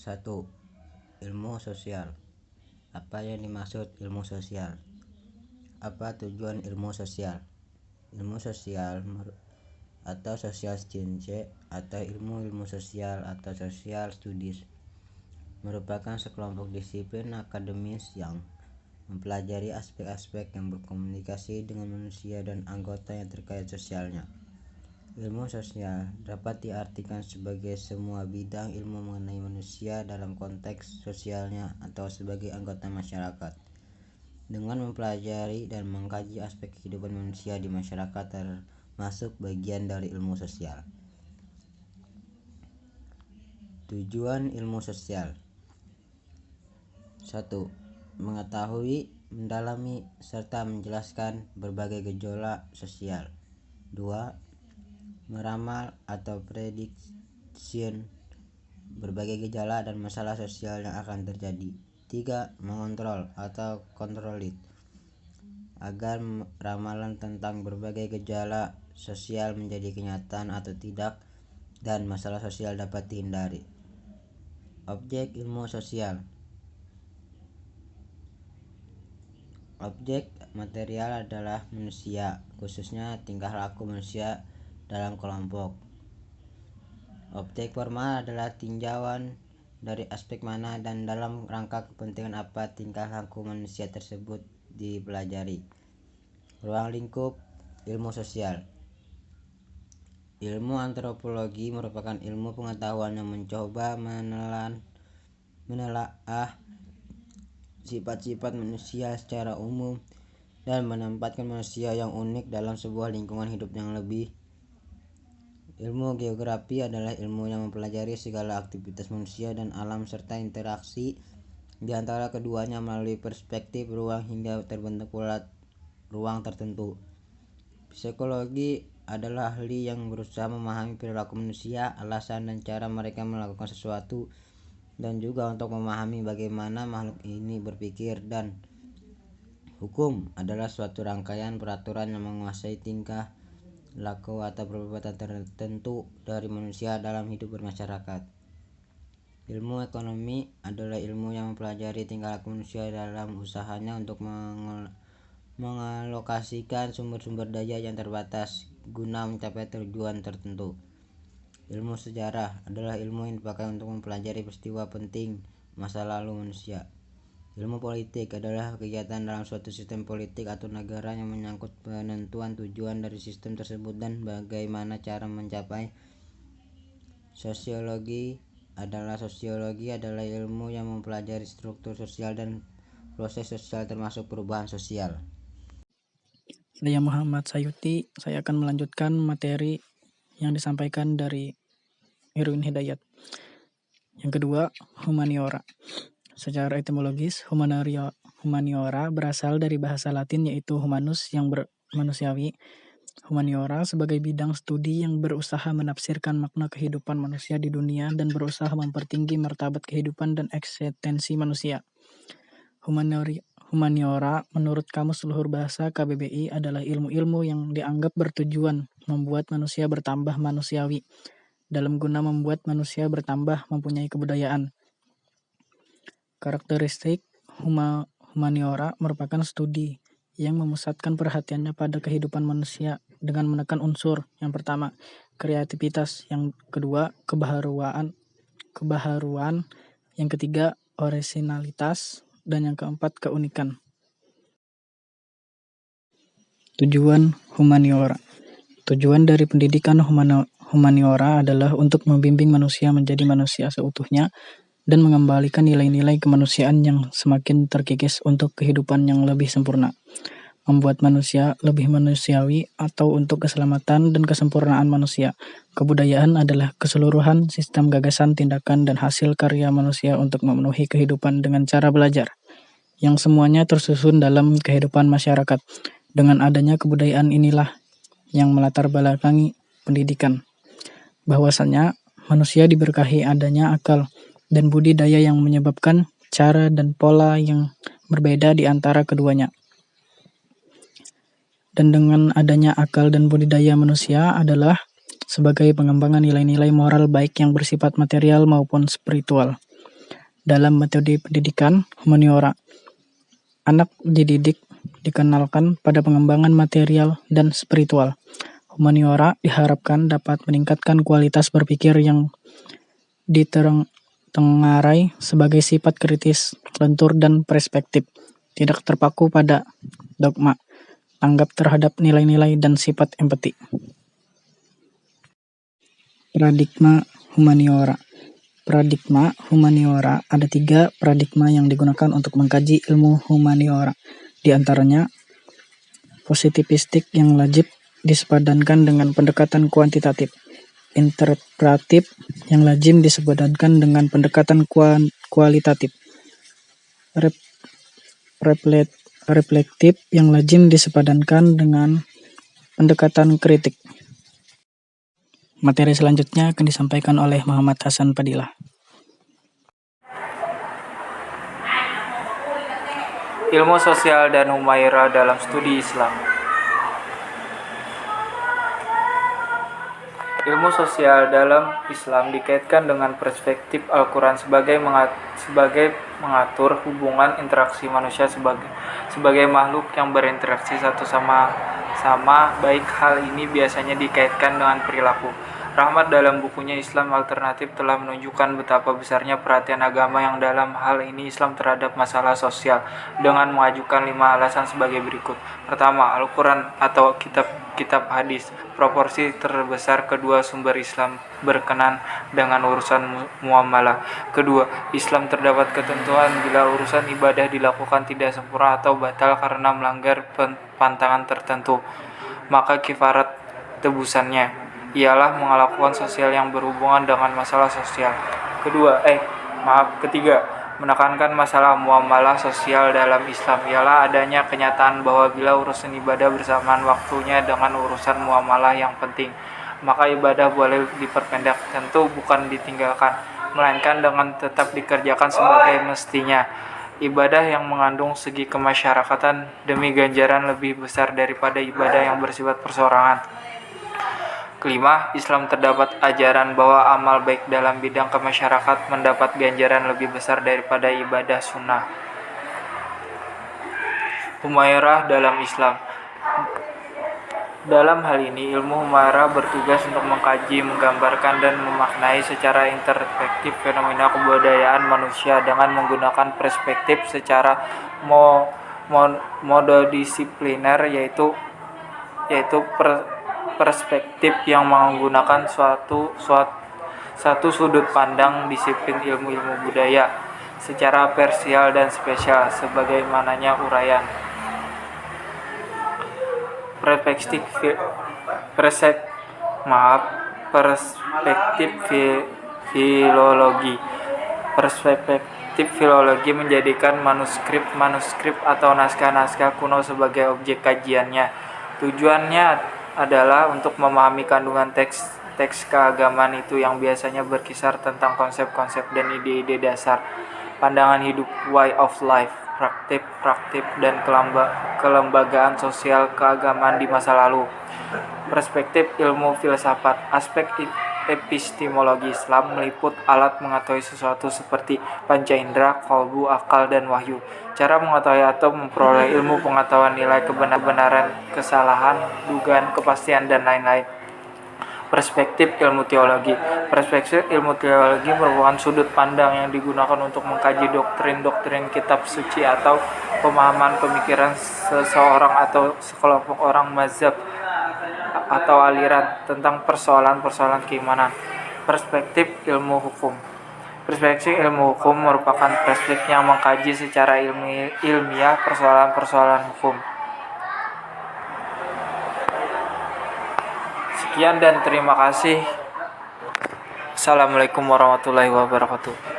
1. Ilmu sosial. Apa yang dimaksud ilmu sosial? Apa tujuan ilmu sosial? Ilmu sosial atau social science atau ilmu sosial atau social studies merupakan sekelompok disiplin akademis yang mempelajari aspek-aspek yang berkomunikasi dengan manusia dan anggota yang terkait sosialnya. Ilmu sosial dapat diartikan sebagai semua bidang ilmu mengenai manusia dalam konteks sosialnya atau sebagai anggota masyarakat. Dengan mempelajari dan mengkaji aspek kehidupan manusia di masyarakat termasuk bagian dari ilmu sosial. Tujuan ilmu sosial. 1. Mengetahui, mendalami, serta menjelaskan berbagai gejolak sosial. 2. Meramal atau prediction berbagai gejala dan masalah sosial yang akan terjadi. 3. Mengontrol atau control it agar ramalan tentang berbagai gejala sosial menjadi kenyataan atau tidak dan masalah sosial dapat dihindari. Objek ilmu sosial. Objek material adalah manusia, khususnya tingkah laku manusia dalam kelompok. Objek formal adalah tinjauan dari aspek mana dan dalam rangka kepentingan apa tingkah laku manusia tersebut dipelajari. Ruang lingkup ilmu sosial. Ilmu antropologi merupakan ilmu pengetahuan yang mencoba menelaah sifat-sifat manusia secara umum dan menempatkan manusia yang unik dalam sebuah lingkungan hidup yang lebih. Ilmu geografi adalah ilmu yang mempelajari segala aktivitas manusia dan alam serta interaksi di antara keduanya melalui perspektif ruang hingga terbentuk pola ruang tertentu. Psikologi adalah ahli yang berusaha memahami perilaku manusia, alasan dan cara mereka melakukan sesuatu, dan juga untuk memahami bagaimana makhluk ini berpikir. Dan hukum adalah suatu rangkaian peraturan yang menguasai tingkah laku atau perbuatan tertentu dari manusia dalam hidup bermasyarakat. Ilmu ekonomi adalah ilmu yang mempelajari tingkah laku manusia dalam usahanya untuk mengalokasikan sumber-sumber daya yang terbatas guna mencapai tujuan tertentu. Ilmu sejarah adalah ilmu yang dipakai untuk mempelajari peristiwa penting masa lalu manusia. Ilmu politik adalah kegiatan dalam suatu sistem politik atau negara yang menyangkut penentuan tujuan dari sistem tersebut dan bagaimana cara mencapai. Sosiologi adalah ilmu yang mempelajari struktur sosial dan proses sosial termasuk perubahan sosial. Saya Muhammad Sayuti, saya akan melanjutkan materi yang disampaikan dari Irwin Hidayat. Yang kedua, humaniora. Secara etimologis, humaniora berasal dari bahasa Latin yaitu humanus yang bermanusiawi. Humaniora sebagai bidang studi yang berusaha menafsirkan makna kehidupan manusia di dunia dan berusaha mempertinggi martabat kehidupan dan eksistensi manusia. Humaniora menurut Kamus Luhur Bahasa KBBI adalah ilmu-ilmu yang dianggap bertujuan membuat manusia bertambah manusiawi dalam guna membuat manusia bertambah mempunyai kebudayaan. Karakteristik humaniora merupakan studi yang memusatkan perhatiannya pada kehidupan manusia dengan menekan unsur yang pertama, kreativitas, yang kedua, kebaharuan, yang ketiga, orisinalitas, dan yang keempat, keunikan. Tujuan humaniora. Tujuan dari pendidikan humaniora adalah untuk membimbing manusia menjadi manusia seutuhnya dan mengembalikan nilai-nilai kemanusiaan yang semakin terkikis untuk kehidupan yang lebih sempurna, membuat manusia lebih manusiawi atau untuk keselamatan dan kesempurnaan manusia. Kebudayaan adalah keseluruhan sistem gagasan, tindakan, dan hasil karya manusia untuk memenuhi kehidupan dengan cara belajar, yang semuanya tersusun dalam kehidupan masyarakat. Dengan adanya kebudayaan inilah yang melatar belakangi pendidikan, bahwasannya manusia diberkahi adanya akal dan budi daya yang menyebabkan cara dan pola yang berbeda di antara keduanya. Dan dengan adanya akal dan budidaya manusia adalah sebagai pengembangan nilai-nilai moral baik yang bersifat material maupun spiritual. Dalam metode pendidikan humaniora, anak dididik dikenalkan pada pengembangan material dan spiritual. Humaniora diharapkan dapat meningkatkan kualitas berpikir yang ditengarai sebagai sifat kritis, lentur, dan perspektif, tidak terpaku pada dogma, tanggap terhadap nilai-nilai dan sifat empati. Paradigma humaniora. Paradigma humaniora, ada 3 paradigma yang digunakan untuk mengkaji ilmu humaniora. Di antaranya, positivistik yang lazim disepadankan dengan pendekatan kuantitatif, interpretatif yang lazim disepadankan dengan pendekatan kualitatif, reflektif yang lazim disepadankan dengan pendekatan kritik. Materi selanjutnya akan disampaikan oleh Muhammad Hasan Fadilah. Ilmu sosial dan humaniora dalam studi Islam. Ilmu sosial dalam Islam dikaitkan dengan perspektif Al-Quran sebagai mengatur hubungan interaksi manusia sebagai makhluk yang berinteraksi satu sama baik hal ini biasanya dikaitkan dengan perilaku. Rahmat dalam bukunya Islam Alternatif telah menunjukkan betapa besarnya perhatian agama yang dalam hal ini Islam terhadap masalah sosial dengan mengajukan 5 alasan sebagai berikut. Pertama, Al-Quran atau kitab hadis, proporsi terbesar. Kedua, sumber Islam berkenan dengan urusan muamalah. Kedua, Islam terdapat ketentuan bila urusan ibadah dilakukan tidak sempurna atau batal karena melanggar pantangan tertentu, maka kifarat tebusannya ialah melakukan sosial yang berhubungan dengan masalah sosial. Ketiga, menekankan masalah muamalah sosial dalam Islam ialah adanya kenyataan bahwa bila urusan ibadah bersamaan waktunya dengan urusan muamalah yang penting, maka ibadah boleh diperpendek, tentu bukan ditinggalkan, melainkan dengan tetap dikerjakan sebagai mestinya. Ibadah yang mengandung segi kemasyarakatan demi ganjaran lebih besar daripada ibadah yang bersifat perseorangan. Kelima, Islam terdapat ajaran bahwa amal baik dalam bidang kemasyarakat mendapat ganjaran lebih besar daripada ibadah sunnah. Humaniora dalam Islam. Dalam hal ini, ilmu humaniora bertugas untuk mengkaji, menggambarkan, dan memaknai secara introspektif fenomena kebudayaan manusia dengan menggunakan perspektif secara mododisipliner, yaitu perspektif yang menggunakan satu sudut pandang disiplin ilmu budaya secara parsial dan spesial sebagaimananya uraian. Perspektif filologi. Perspektif filologi menjadikan manuskrip atau naskah-naskah kuno sebagai objek kajiannya. Tujuannya adalah untuk memahami kandungan teks keagamaan itu yang biasanya berkisar tentang konsep-konsep dan ide-ide dasar, pandangan hidup, way of life, praktik dan kelembagaan sosial keagamaan di masa lalu. Perspektif ilmu filsafat. Aspek epistemologi Islam meliput alat mengetahui sesuatu seperti panca indera, qalbu, akal, dan wahyu. Cara mengetahui atau memperoleh ilmu pengetahuan nilai kebenaran, kesalahan, dugaan, kepastian, dan lain-lain. Perspektif ilmu teologi. Perspektif ilmu teologi merupakan sudut pandang yang digunakan untuk mengkaji doktrin-doktrin kitab suci atau pemahaman pemikiran seseorang atau sekelompok orang mazhab atau aliran tentang persoalan-persoalan keimanan. Perspektif ilmu hukum. Perspektif ilmu hukum merupakan perspektif yang mengkaji secara ilmiah persoalan-persoalan hukum. Sekian dan terima kasih. Assalamualaikum warahmatullahi wabarakatuh.